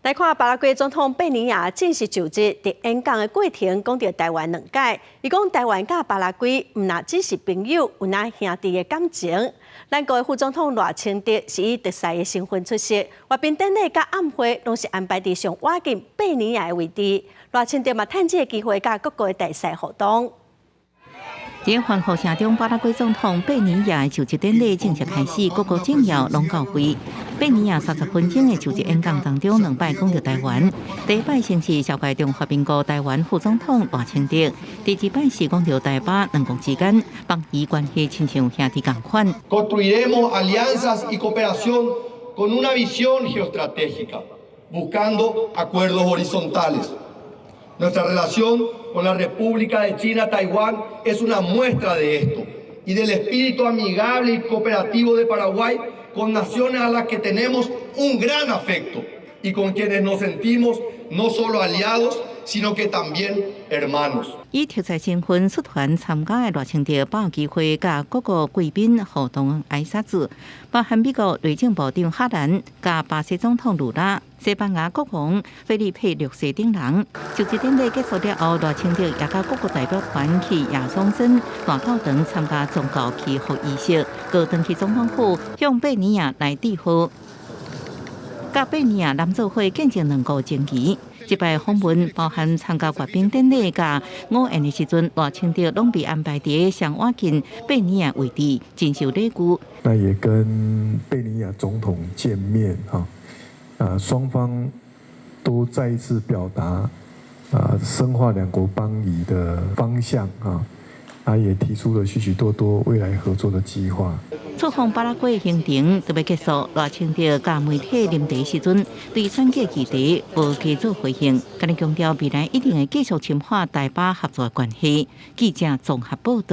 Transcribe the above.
来看巴拉圭总统贝尼亚正式就职，伫演讲的过程讲到台湾两解。伊讲台湾甲巴拉圭毋那只是朋友，有那兄弟的感情。咱国的副总统赖清德是以特使的身份出席，阅兵典礼甲暗会拢是安排伫上瓦近贝尼亚的位置。赖清德嘛趁这个机会甲各国的大使互动。在欢呼声中，巴拉圭总统贝尼亚的就职典礼正式开始，各国政要拢到位。贝尼亚30分钟的就职演讲当中，两摆讲到台湾。第一摆先是召开中华民国台湾副总统赖清德，第二摆是讲到台巴两国之间邦谊关系亲像兄弟共款。Construiremos alianzas y cooperación con una visión geoestratégica, buscando acuerdos horizontales. Nuestra relación con la República de China, Taiwán, es una muestra de esto y del espíritu amigable y cooperativo de Paraguay con naciones a las que tenemos un gran afecto y con quienes nos sentimos no solo aliados, sino que también hermanos. 以特使身份率团参加的赖清德把握机会，甲各国贵宾互动挨杀子，包含美国内政部长哈兰、甲巴西总统卢拉、西班牙国王菲利佩六世等人。就职典礼结束了后，赖清德也甲各国代表团去亚松镇大教堂参加宗教祈福仪式，过登去总统府向贝尼亚来致贺。甲贝尼亚南奏会见证两国情谊。这摆访问包含参加阅兵典礼甲午宴的时阵，赖清德拢被安排伫上瓦近贝尼亚位置接受礼遇。那也跟贝尼亚总统见面双方都再一次表达深化两国邦谊的方向也提出了许许多多未来合作的计划。出访巴拉圭的行程就要结束，赖清德甲媒体临地时阵，对选举议题无加做回应，跟你强调未来一定会继续深化台巴合作关系。记者综合报道。